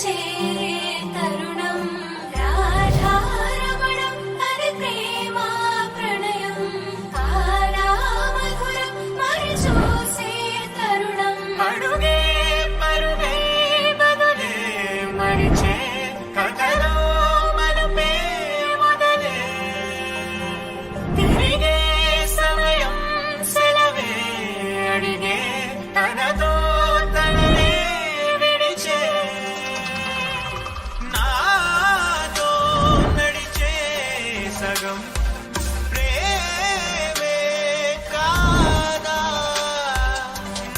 చేరే తరుణం రాధారమణం అది ప్రేమ ప్రణయం కాలామధురం మరి చూసే తరుణం అడుగే పరుగే బదులే మరిచే కథలో మలుపే మొదలే తిరిగే సమయం సెలవే అడిగే తనతో తననే విడిచే నాతో నడిచే సగం ప్రేమే కాదా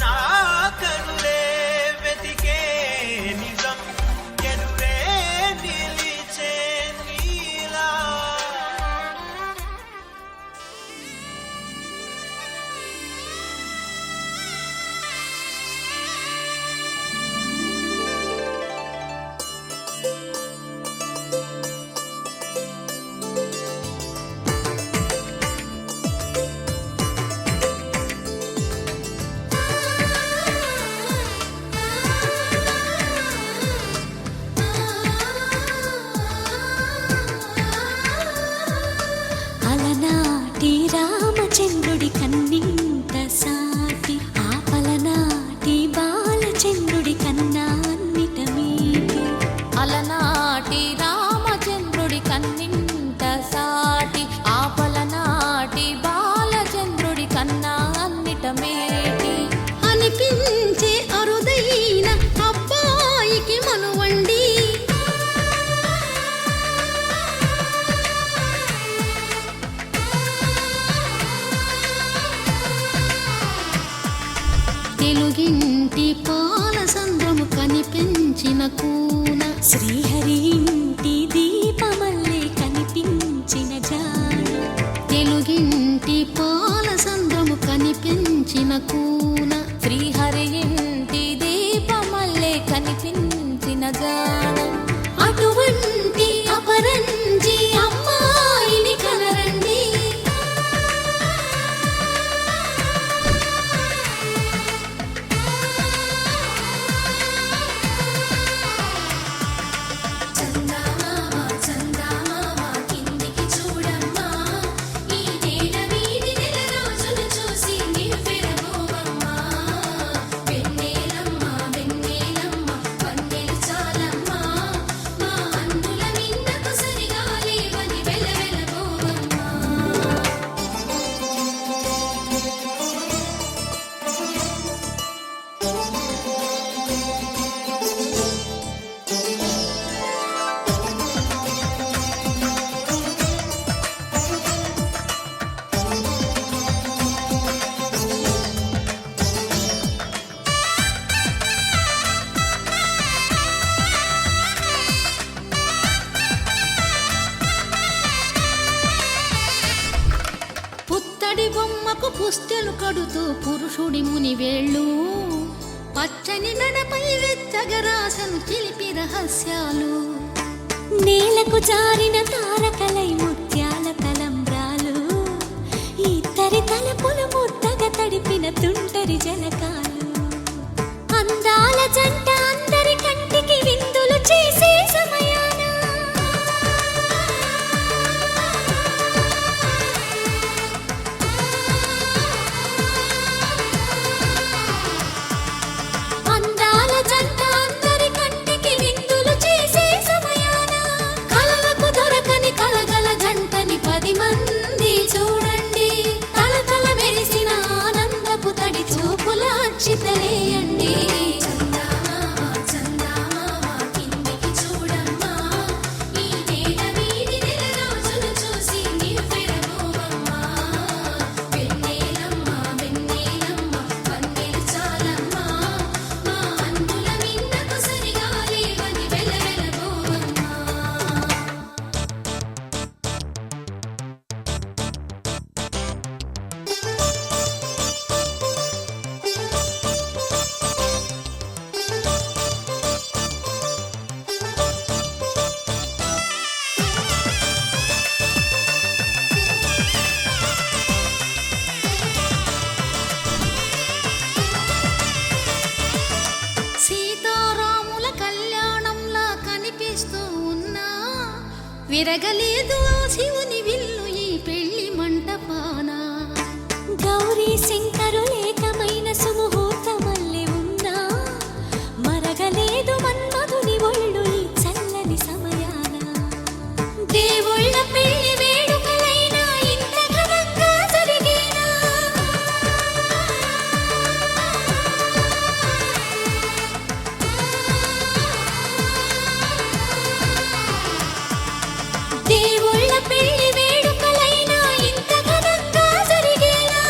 నా కనులే వెతికే నిజం ఎదురే నిలిచే నీలా అలనాటి రామచంద్రుడి కన్నింత సాటి ఆపలనాటి బాలచంద్రుడి కన్నా అన్నిట మీటి అలనాటి రామచంద్రుడి కన్నింత సాటి ఆపలనాటి బాలచంద్రుడి కన్నా అన్నిట మేటి అనిపించే అరుదైన అబ్బాయికి మనువండి తెలుగింటి పాల సంద్రము కనిపించిన కూన శ్రీహరి ఇంటి దీపమల్లే కనిపించిన జాడ తెలుగింటి పాల సంద్రము కనిపించిన కూన శ్రీహరి ఇంటి దీపమల్లే కనిపించిన జాడ అటువంటి అపరంజి అమ్మాయిని కనరండి చందమామ చందమామ కిందికి చూడమ్మా ఈ నేల వీధి నెల రోజులు చూసి నివ్వెరబోవమ్మా వెన్నెలమ్మ వెన్నెలమ్మ వన్నెలు చాలమ్మా మా అందుల మిన్నకు సరిగా లేవని వెలవెలబోవమ్మా పుత్తడి బొమ్మకు పుస్తెలు కడుతూ పురుషుడి ముని వేళ్ళు పచ్చని నడపై వెచ్చగరాసను చిలిపి రహస్యాలు నేలకు జారిన తారకలై ముత్యాల తలంబ్రాలు ఇద్దరి తలపులు ముద్దగా తడిపిన తుంటరి జలకాలు అందాల జంట అందరి కంటికి విందులు చేసే సమయాన అందాల జంట అందరి కంటికి విందులు చేసే సమయాన కలలకు దొరకని కలగల జంటని 10 మంది చూడండి తలతల మెరిసిన ఆనందపు తడి చూపుల అక్షితలేయండి చందమామ విరగలేదు ఆ శివుని విల్లు ఈ పెళ్లి మంటపాన. గౌరీ శంకరు ఏకమైన సుముహూర్తమల్లె ఉన్నా మరగలేదు మన్మధుని ఒళ్ళు ఈ చల్లని సమయాన. దేవుళ్ళ పెళ్లి వేడుకలైనా ఇంత ఘనంగా జరిగేనా? దేవుళ్ళ పెళ్లి వేడుకలైనా ఇంత ఘనంగా జరిగేనా?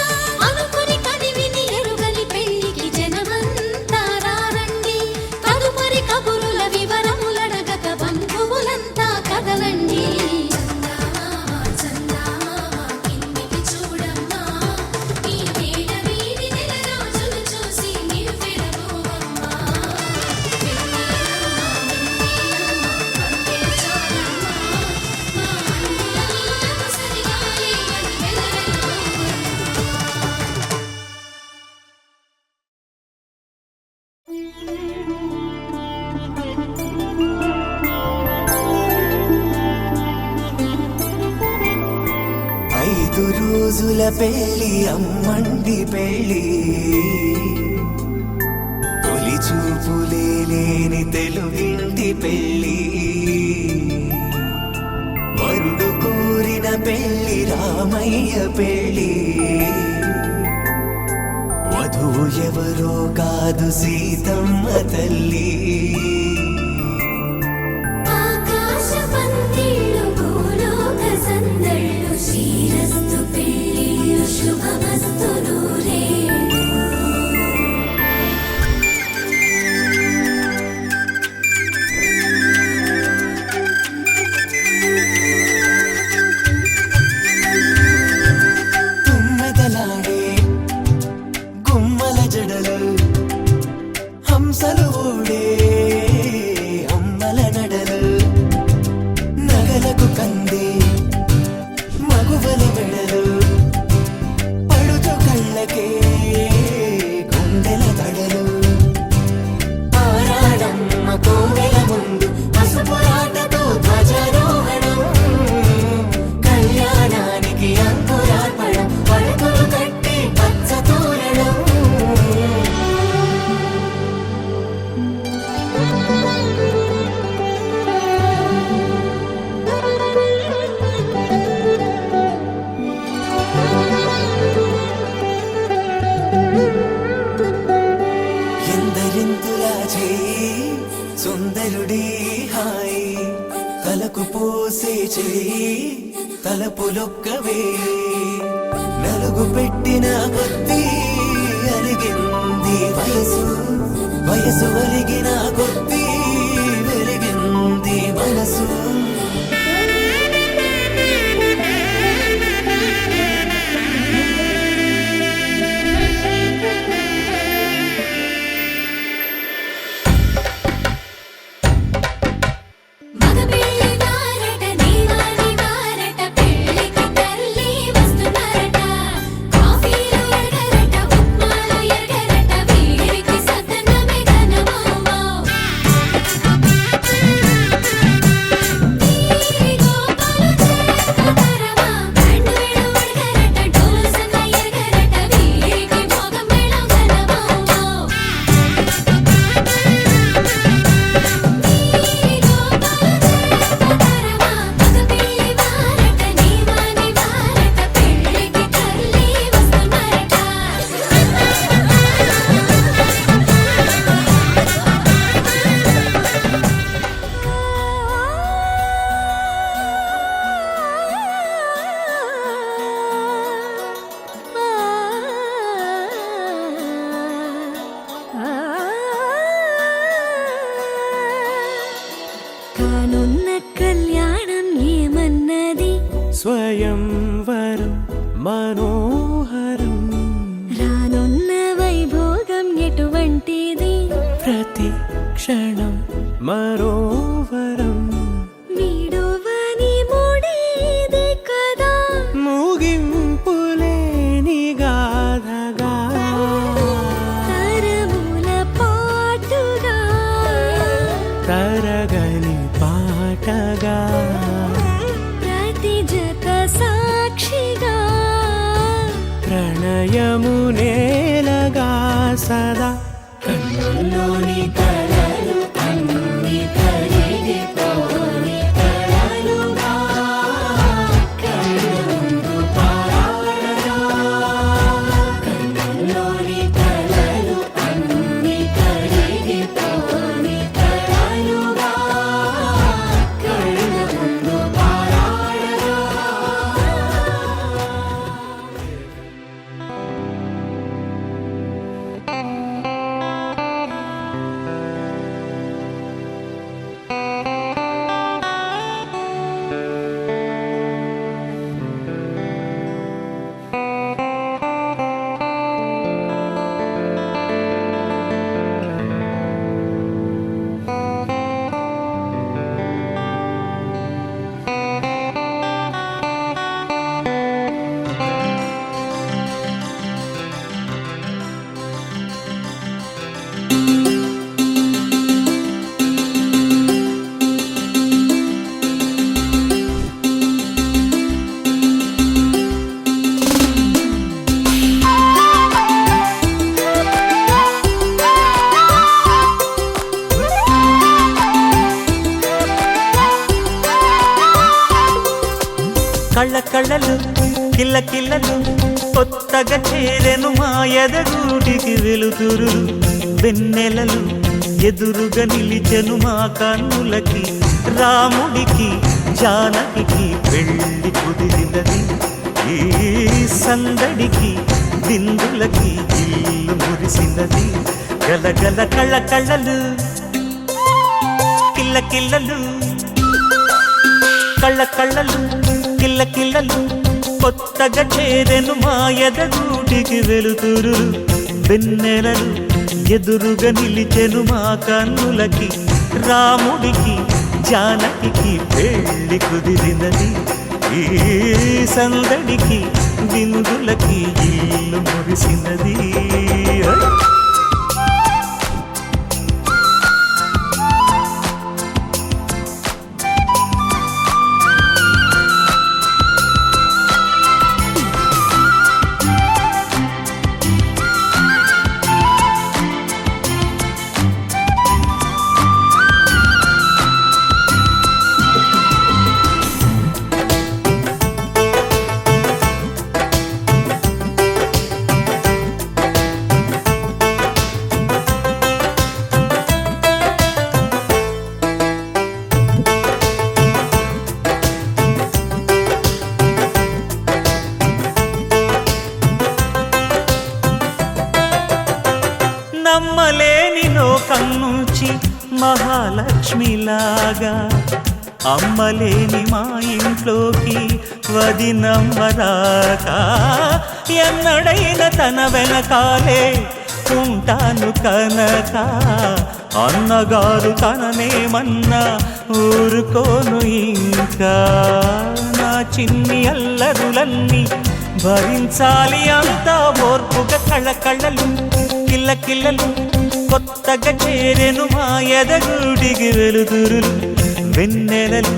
అనుకుని కదివిని ఎరుగని పెళ్లికి జనమంతా రారండి. తదుపరి కబురుల వివరములడగక బంధువులంతా కదలండి. చందమామ కిందికి చూడమ్మా, ఈ వేళ వీధి నెల రోజులు చూసి నివ్వెరపోవమ్మా. ఐదు రోజుల పెళ్లి అమ్మండి పెళ్లి, తొలి చూపులే లేని తెలుగింటి పెళ్లి. వరుడు కోరిన పెళ్లి రామయ్య పెళ్లి, వధువు ఎవరో కాదు సీతమ్మ తల్లి. ఆకాశ పందిళ్ళు భూలోక సందళ్ళు, శ్రీరస్తు పెళ్ళిళ్ళు శుభమస్తు నూరేళ్ళు. తుమ్మెదలాడే గుమ్మల జడలు, హంసలు ఊడే అమ్మల నడలు, నగలకు కంది మగువల మెడలు, పడుచు కళ్ళకే గుండెల తడలు. ఆరాడమ్మ కోవెల ముందు పసుపు రాటతో ధ్వజారోహణం, కళ్యాణానికి అంకురార్పణం, పడకలు కట్టి పచ్చ తోరణం. ఎందరింతులా చేయి సుందరుడి హాయి, తలకు పోసే చేయి తలపులొక్కవే. నలుగు పెట్టిన కొద్దీ అలిగింది వయసు, వయసు అలిగిన కొద్దీ వెలిగింది మనసు. మగ పెళ్లి వారట నీవాని వారట, పెళ్లికి తల్లి వస్తున్నారట. కాఫీలు ఎరగరట, ఉప్మాలు ఎరగరట, వీరికి సదనమే ఘనమౌమౌ. ఈ గోపాలు చేతకరమా, బ్యాండ్ మేళం ఎరగరట, డోలు సన్న ఎరగరట, వీరికి భోగం మేళం ఘనమౌమౌ. కానున్న కళ్యాణం ఏమన్నది, స్వయంవరం మనోహరం, రానున్న వైభోగం ఎటువంటిది, ప్రతి క్షణం మరోవరం. వీడువని ముడిది కదా, ముగింపులేని గాథగా, తరముల పాటుగా, తరగని పాటగా. హృదయము నేలగా సదా కన్నుల్లోని కలలు అన్ని కరిగిపోని కలలుగా కళ్ళు ముందు పారాడగా. కన్నుల్లోని కలలు అన్ని కరిగిపోని కలలుగా కళ్ళు ముందు పారాడగా. కళ్ళ కళ్ళలు కిల్ల కిల్లలు కొత్తగా చేరెను మా ఎదగూటికి వెలుతురు వెన్నెలలు ఎదురుగా నిలిచెను మా కన్నులకి రాముడికి జానకి పెళ్లి కుదిరినది ఈ సందడికి బిందులకి ఇల్లు మురిసినది గలగల కళ్ళ కళ్ళలు కిల్ల కిల్లలు కళ్ళ కళ్ళలు కిల్ల కిల్లలు కొత్తగా చేరెను మా ఎదగూటికి వెలుతురు వెన్నెలలు ఎదురుగా నిలిచెను మా కన్నులకి రాముడికి జానకి పెళ్లి కుదిరినది ఈ సందడికి బిందులకి ఇల్లు మురిసినది. నమ్మలేని లోకం నుంచి మహాలక్ష్మిలాగా అమ్మలేని మా ఇంట్లోకి వదినమ్మరాకా ఎన్నడైన తన వెనకాలే ఉంటాను కనక అన్నగారు తననేమన్నా ఊరుకోను ఇంకా నా చిన్ని అల్లరులన్నీ భరించాలి అంతా ఓర్పుగా కళ్ళ కళ్ళలు కిల్ల కిల్లలు కొత్తగా చేరెను మా ఎదగూడికి వెలుతురులు వెన్నెలలు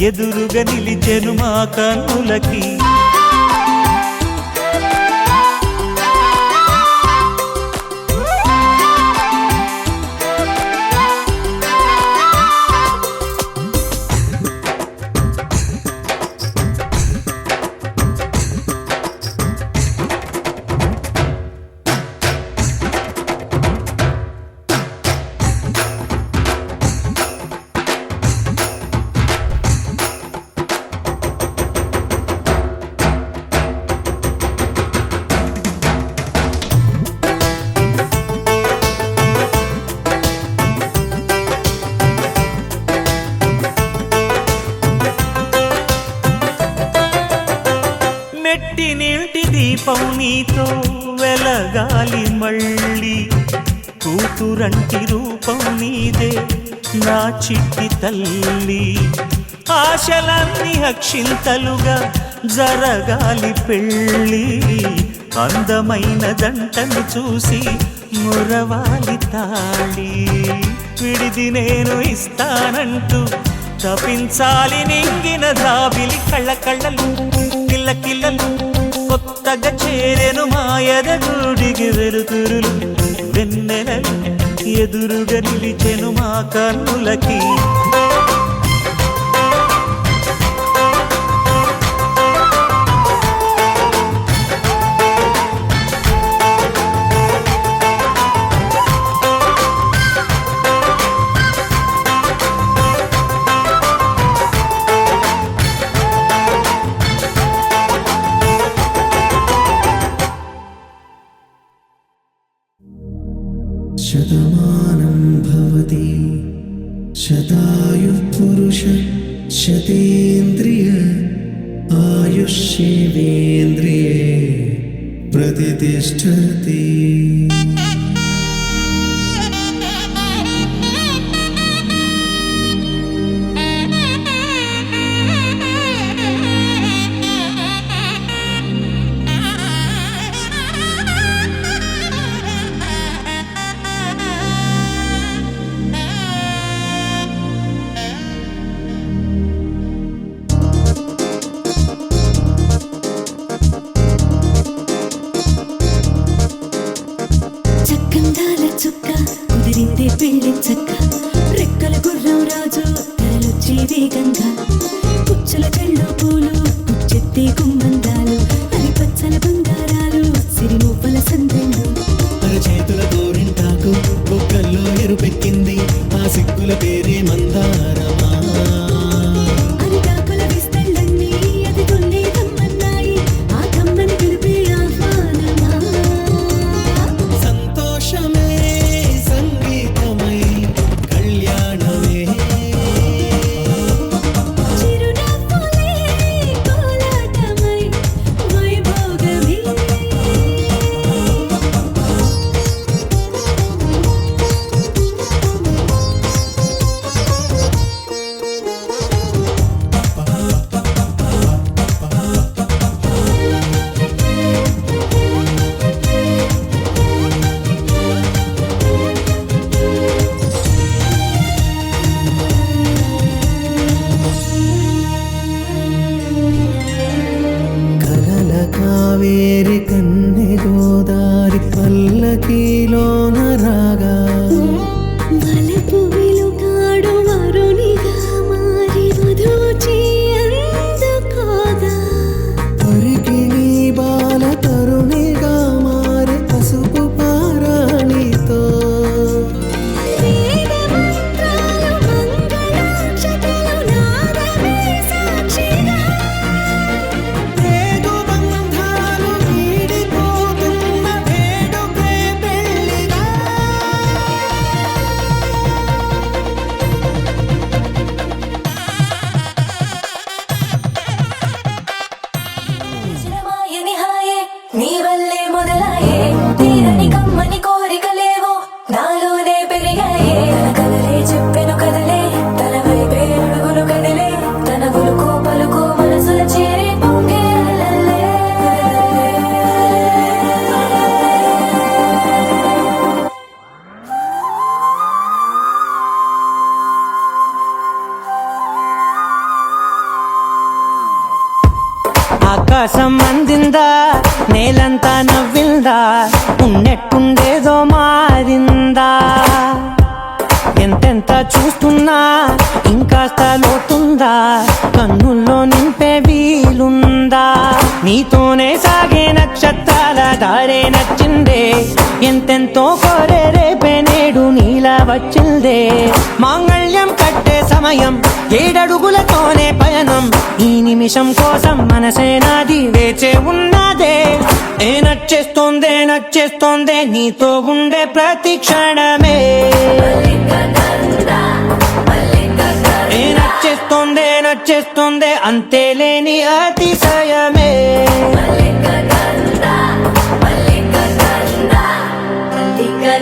ఎదురుగా నిలిచెను మా కన్నులకి నెట్టినింటి దీపం నీతో వెలగాలి మళ్ళీ కూతురంటి రూపం నీదే నా చిట్టి తల్లి ఆశలన్నీ అక్షింతలుగా జరగాలి పెళ్ళి అందమైన దంటను చూసి మురవాలి తాళి విడిది నేను ఇస్తానంటూ తపించాలి నింగిన జాబిలి కళ్ళ కళ్ళలు కిల్ల కిల్లలు కొత్తగా చేరెను మాయద గుడికి వెలుతురులు వెన్నెలలు ఎదురుగా నిలిచెను మా కన్నులకి శతమానం భవతి శతాయుః పురుష శతేంద్రియ ఆయుష్యేంద్రియే ప్రతిష్టతి. చక్కందాల చుక్క కుదిరిందే పెళ్లి చక్క రెక్కల గుర్రం రాజు తరలొచ్చే వేగంగా పుచ్చల చెళ్ళు పూలు పుచ్చెత్తే గుమ్మందాలు అరి పచ్చల బంగారాలు సిరిమూపల సందెళ్ళు చేతుల గోరింటాకు బొక్కల్లో ఎరుపెక్కింది ఆ సిగ్గుల పేరే మందారమా. అరిటాకుల విస్తళ్ళన్నీ అది తొల్లి తమ్మన్నాయి ఆ తమ్మని పిలిపే ఆహ్వానమా. సంతోషమే సంగీతమై కళ్యాణమే చిరునవ్వులే కోలాటమై వైభోగమే. కలల కావేరి కన్నె గోదారి పల్లకీలోన రాగా వలపు వెలుగాడు వరునిగా మారి వధూచి అందుకోగా పరికి నీ బాల తరుణిగా మారి పసుపు పారాణితో వేద మంత్రాలు మంగళాక్షతలు నాదమే సాక్షిగా రేగు బంధాలు వీడిపోతున్న వేడుకే పెళ్లిగా. చిరమాయని హాయే నీ వల్లే మొదలాయే తీరని కమ్మని కోరికలేవో నాలోనే పెరిగాయే తన కదలే చెప్పెను కదలే తన వైపే అడుగులు కదిలే తన గులుకో పలుకో మనసుల చేరి పొంగేలలే. ఆకాశం అందిందా నేలంతా నవ్విందా ఉన్నట్టుండేదో మారిందా ఎంతెంత చూస్తున్నా ఇంకాస్త లోతుందా కన్నుల్లో నింపే వీలుందా నీతోనే సాగే నక్షత్రాల దారే నచ్చిందే ఎంతెంతో కోరే రేపే నేడు నీలా వచ్చిందే మాంగళ్యం కట్టే సమయం ఏడడుగులతోనే పయనం ఈ నిమిషం కోసం మనసే నాది వేచే ఉన్నదే ఏ నచ్చేస్తోందే నచ్చేస్తోందే నీతో ఉండే ప్రతి క్షణమే ఏ నచ్చేస్తోందే నచ్చేస్తోందే అంతేలేని అతిశయమే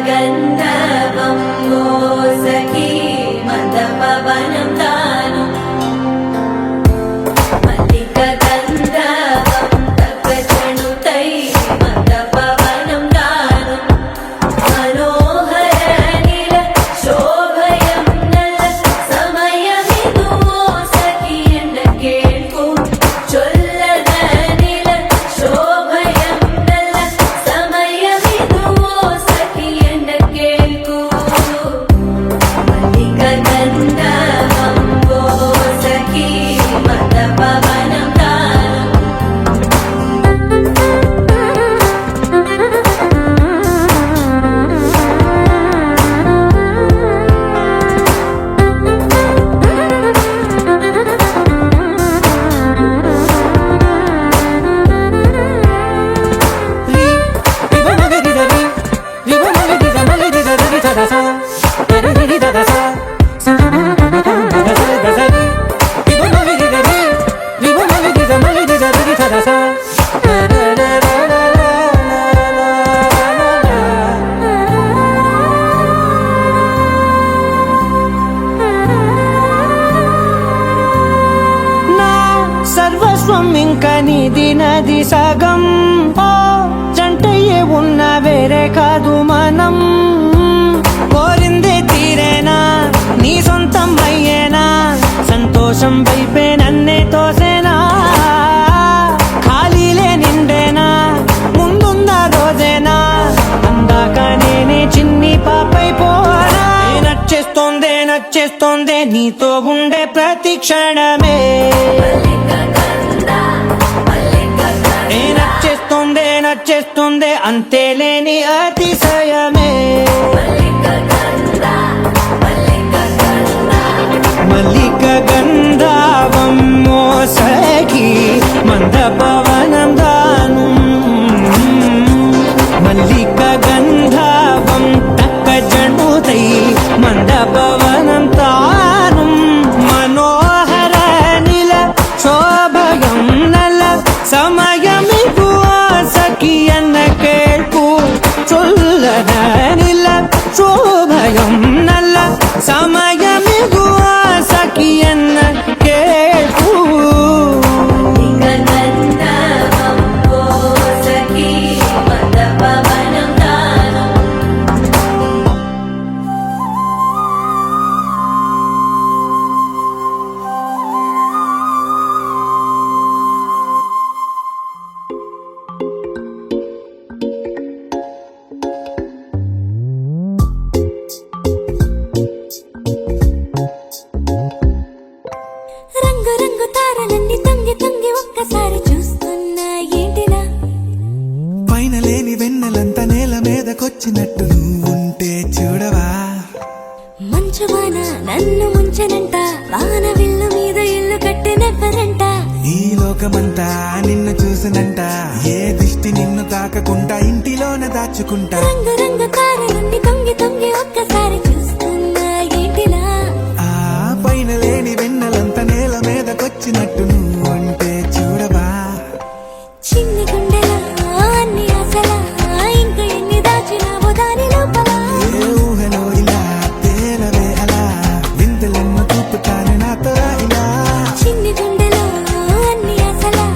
గంధర్వం మోసకి మంద పవనం తాను మల్లిక గంధర్వం తగ్గచణుతై మంద పవనం తాను మనోహర నిల శోభయం నల సమయమిదు మోసకి ఎండ కేಳ್ಕು చొల్ల ఇంక నీది నది సగం ఓ జంటయ్యే ఉన్న వేరే కాదు మనం కోరిందే తీరేనా నీ సొంతం అయ్యేనా సంతోషం వైపే నన్నే తోసేనా ఖాళీలే నిండేనా ముందుందా రోజేనా అందాక నేనే చిన్ని పాపై పోనా నచ్చేస్తోందే నీతో ఉండే ప్రతి క్షణమే నచ్చేస్తోందే అంతేలేని అతిశయమే మల్లిక గంధావం మోసగి మందపవనం దాను మల్లిక గంధావం తక్క జణుదై మందపవనం తాను మనోహర నిల శోభయం నల సమయమిగు సఖియన్న కేൾపు చొల్లన నిల శోభయం నల్ల సమయమిగు సఖియన్న కేൾపు రంగు రంగు తారలన్నీ తొంగి తొంగి ఒక్కసారి చూస్తున్నా ఏంటిలా పైన లేని వెన్నెలంతా నేల మీదకొచ్చినట్టు నువ్వుంటే చూడవా మంచువాన నన్ను ముంచనంట వాన విల్లు మీద ఇల్లు కట్టినెవ్వరంట ఈ లోకమంతా నిన్ను చూసినంట ఏ దిష్టి నిన్ను తాకకుండా ఇంటిలోన దాచుకుంటా రంగు రంగు తారలన్నీ తొంగి తొంగి ఒక్కసారి చూస్తున్నా ఏంటిలా ఆ పైన లేని వెన్నెలంతా నేల మీదకొచ్చినట్టు నువ్వుంటే చూడవా చిన్ని గుండెలా అన్ని ఆశలా ఇంకా ఎన్ని దాచినావో దాని లోపల ఏ ఊహలో ఇలా తేలవే అలా వింతలెన్నో చూపుతాను నాతో రా ఇలా చిన్ని గుండెలో అన్ని ఆశలా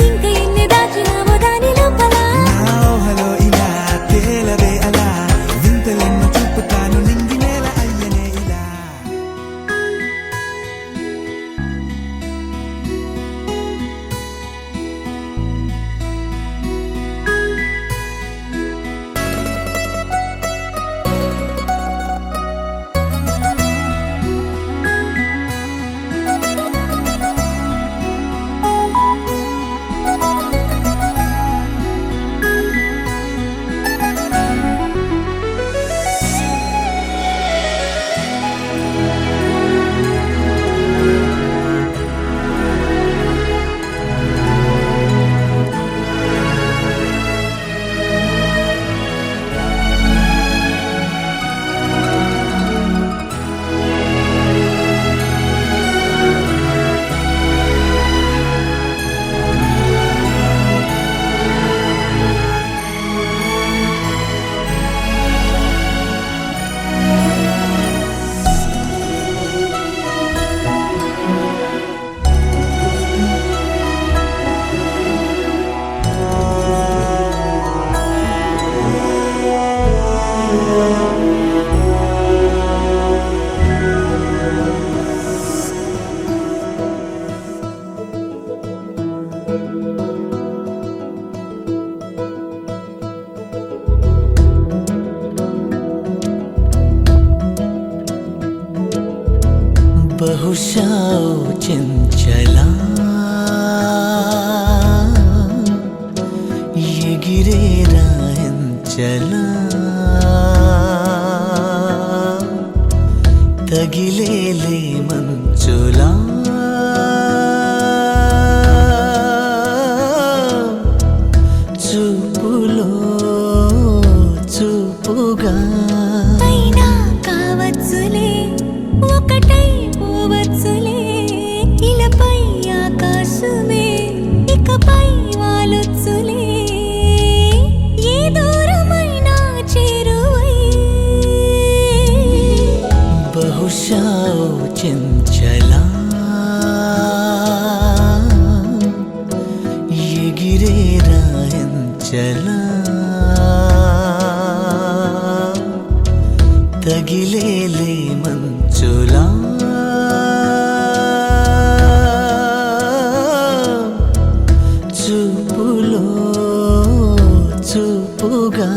ఇంకా ఎన్ని దాచినావో దాని లోపల నా ఊహలో ఇలా తేలవే అలా వింతలెన్నో చూపుతాను నింగి నేల అయ్యనే ఇలా బహుశా ఓ చెంచలా ఎగిరేరా ఎంచలా తగిలేలే మంచులా చూపులో చూపుగా అయినా కావచ్చులే ఒకటై పోవచ్చులే ఇలపై ఆకాశమే ఇకపై వాలొచ్చులే ఏ దూరమైనా చేరువై బహుశా ఓ చెంచలా చలా తగిలేలే మంచులా చూపులో చూపుగా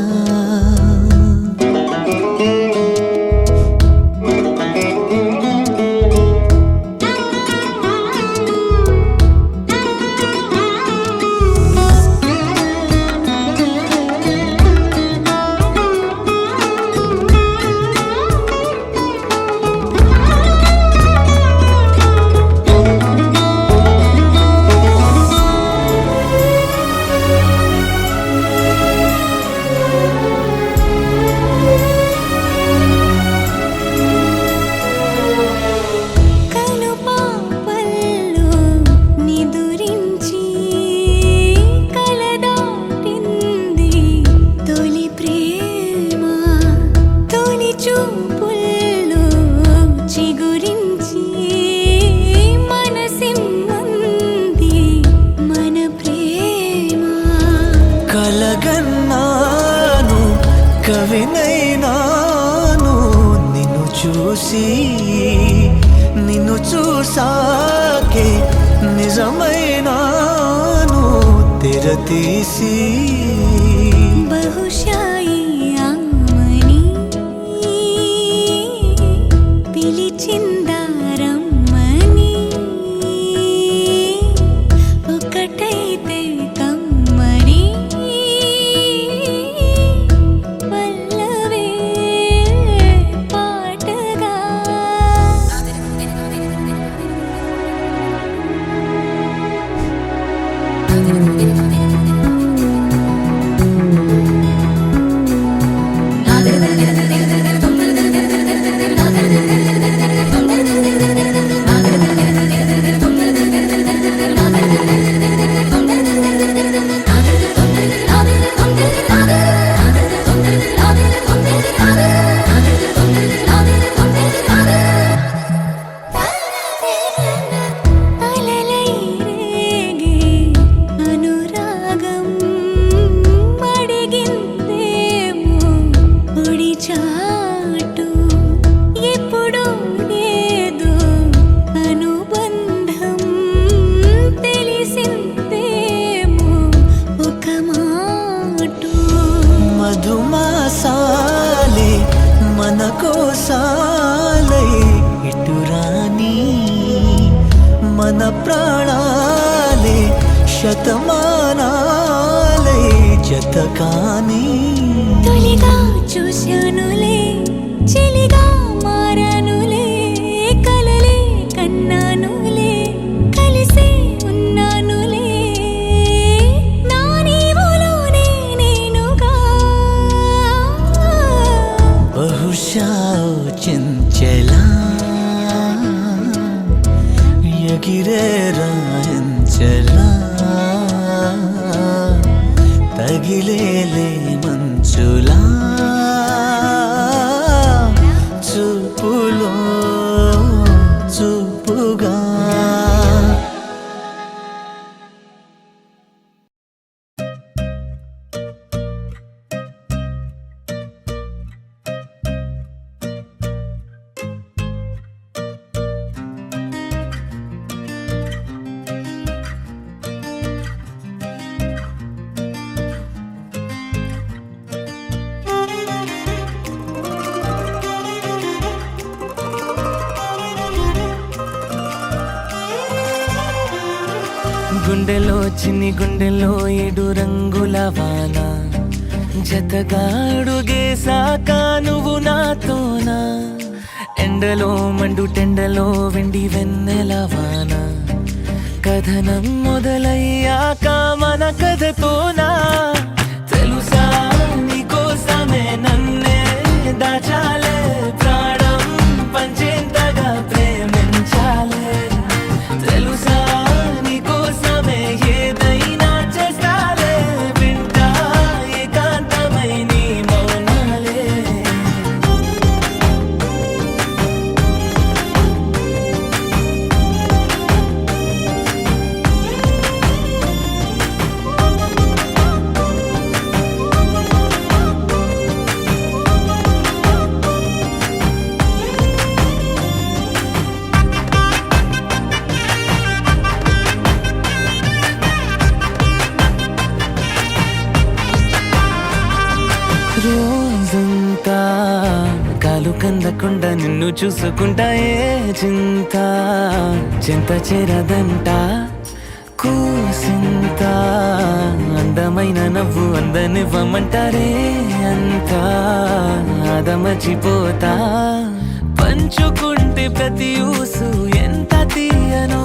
కనుపాపల్లో నిదురించి కలదాటింది తొలి ప్రేమ తొలి చూపుల్లో చిగురించి మనసిమ్మంది మన ప్రేమ కలగన్నాను కవినైనాను నిన్ను చూసి నిన్ను చూసాకే నిజమైనాను తెరతీసి బహుశా ఈ అమ్మని పిలిచిందా రమ్మని ఒకటైతే కమ్మని పల్లవే పాటగా అలలై రేగే అనురాగం అడిగిందేమో ఒడి చాటు ఎప్పుడు ఏదో అనుబంధం తెలిసిందేమో ఒక మాటు మధుమాసాలే మన కోసాలై ఇటురాని మన ప్రాణాలే శతమానాలై జత కాని తొలిగా చూశానులే చెలిగా మారానులే కలలే కన్నానులే కలిసే ఉన్నానులే నా నీవులోనే నేనుగా బహుశా చెంచలా ఎగిరే రాయించలా తగిలేలే మంచులా చూపులో చూపుగా గుండెలో చిన్ని గుండెలో 7 రంగుల వాన జతగాడుగేసాక నువ్వు నాతోనా ఎండలో మండు టెండలో వెండి వెన్నెల వాన కథనం మొదలయ్యాక మన కథతోనా తెలుసా నీకోసమే నన్నే దాచాలే ప్రాణం పంచేంతగా ప్రేమించాలే తెలుసా నీకోసమే ఏదైనా చేస్తాలే వింటా ఏకాంతమై నీ మౌనాలే చూడకుండా నిన్ను చూసుకుంటా ఏ చింత చింత చేరదంట కూసింత అందమైన నవ్వు అందనివ్వమంటారే అంతా అదమర్చిపోతా పంచుకుంటే ప్రతి ఊసు ఎంత తీయను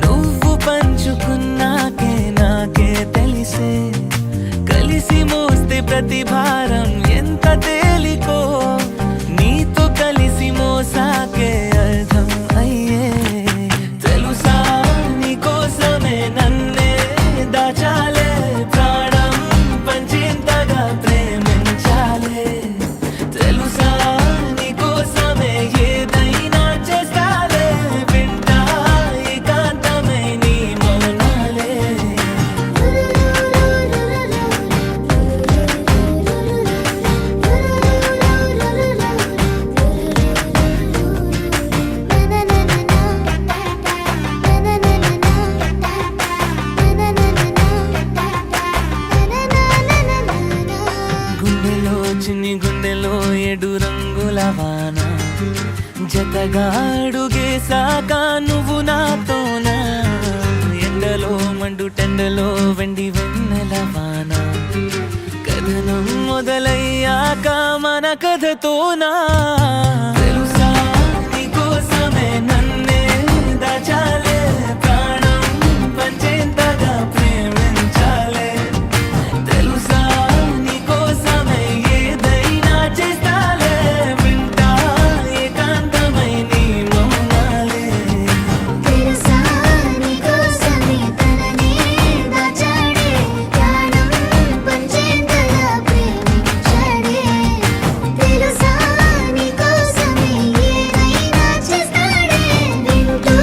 నువ్వు పంచుకున్నాకే నాకే తెలిసే కలిసి మోస్తే ప్రతి భారం ఎంత తేలికో నీతో కలిసి మోసాకే అర్థం అయ్యే తెలుసా నీకోసమే నన్నే దాచాలే ప్రాణం పంచేంతగా ప్రేమించాలే తెలుసా నీకోసమే ఏదైనా చేస్తాలే వింటా ఏకాంతమై నీ మౌనాలే గుండెలో చిన్ని గుండెలో ఏడు రంగుల వాన జతగా అడుగేశాక నువ్వు నాతోనా ఎండలో మండు టెండలో వెండి వెన్నెల వాన కథనం మొదలయ్యాక మన కథతోనా తెలుసా నీకోసమే నన్నే దాచాలే ప్రాణం పంచేంతగా ప్రేమించాలే తెలుసా నీకోసమే ఏదైనా చేస్తాలే వింటా ఏకాంతమై నీ మౌనాలే తెలుసా నీకోసమే తననే దాచాడే ప్రాణం పంచేంతగా ప్రేమించాడే తెలుసా నీకోసమే ఏదైనా చేస్తాడే వింటూ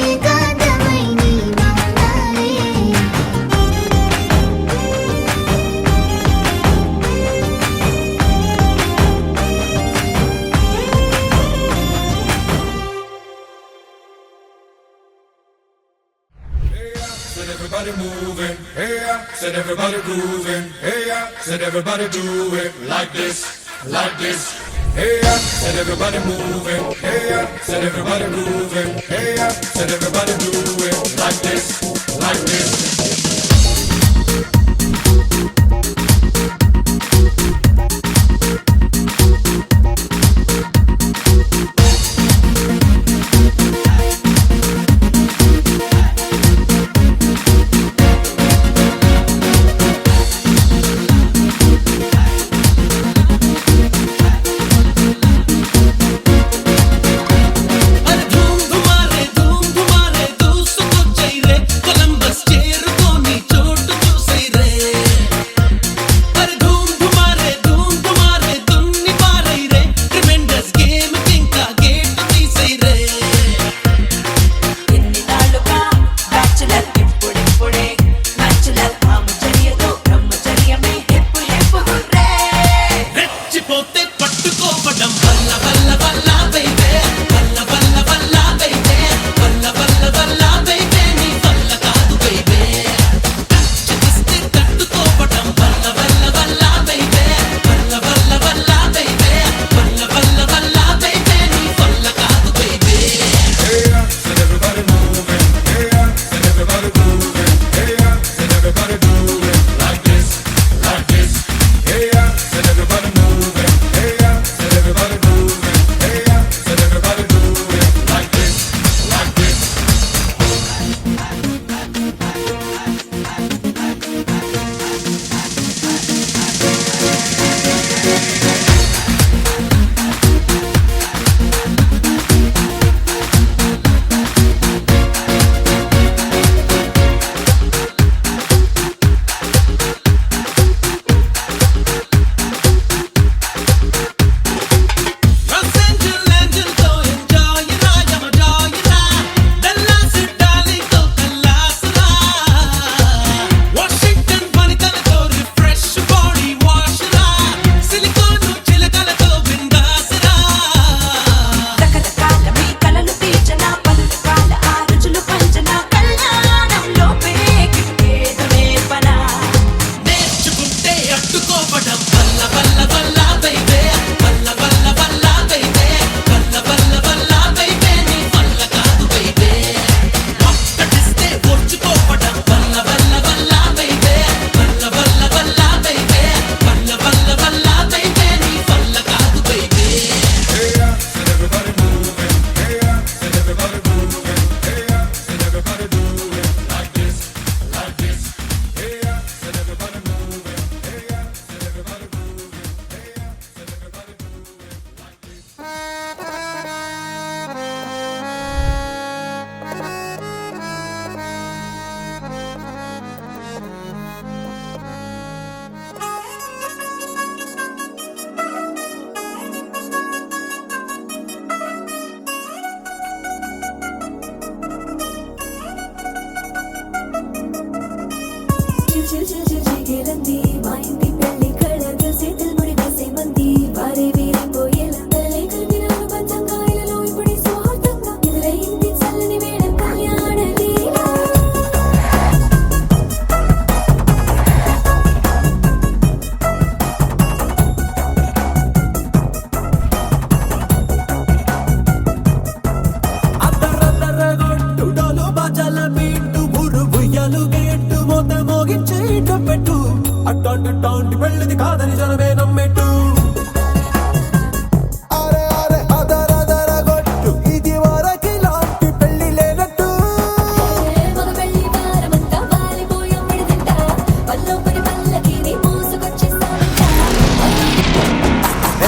ఏకాంతమై నీ మౌనాలే Said everybody moving, hey yeah. Said everybody grooving, hey yeah. Said everybody do it like this, like this. Hey yeah. Said everybody moving, hey yeah. Said everybody grooving, hey yeah. Said everybody do it like this, like this. అరే ధూమ్ ధుమారే దూసుకొచ్చైరే Columbus చేరు chill chill chill చిగేలంది మా ఇంటి పెళ్లి కళ చేతులు ముడి వేసే మంది వారే వీరే పోయేలా తలలే కలిపిన అనుబంధంగా ఇలలో ఇప్పుడే సౌహార్దంగా ఎదురైంది చల్లని వేళ కళ్యాణ లీల అద్దరద్దరగొట్టుడోలు బాజాల బీటు బురు బుయ్యలు గేట్టు మోత మోగించే పెట్టు అట్టాంటి టాంటి పెళ్ళిది కాదని జనమే నమ్మెట్టు అరే అరే అదరదరగొట్టు ఇది వరకి లాంటి పెళ్లి లేనట్టు మగ పెళ్లి వారమంతా వాలిపోయాం విడిదింట పల్లోపడి పల్లకిని మోసుకొచ్చేస్తామంట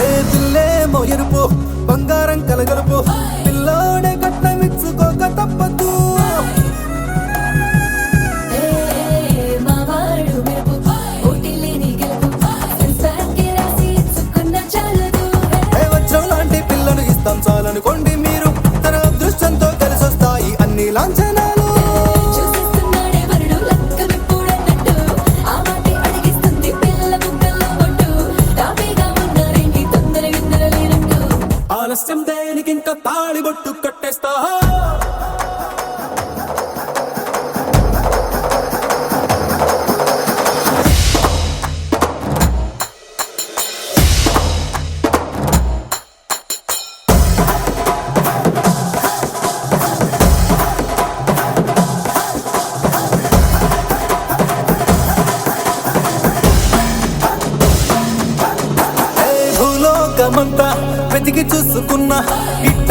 ఏ పిల్లేమో ఎరుపు బంగారం కలగలుపు పిల్లోడే కట్టమిచ్చుకోక తప్పదు మా వాడు మెరుపు ఓటిల్లేని గెలుపు సెన్సార్కి రాసి ఇచ్చుకున్న చాలదు ఏ వచ్చం లాంటి పిల్లను ఇస్తాం చాలనుకోండి మీరు తన అదృష్టంతో కలిసొస్తాయి అన్ని లాంఛనాలు చూసిస్తున్నాడే వరుడు లక్క విప్పుడన్నట్టు ఆ మాటే అడిగిస్తుంది పిల్ల బుగ్గల్లో ఒట్టు తాపీగా ఉన్నారేంటి తొందర గిందర లేనట్టు ఆలస్యం దేనికి ఇంకా తాళి బొట్టు కట్టేస్తా ఏ భూలోకమంతా వెతికి చూసుకున్నా ఇట్ట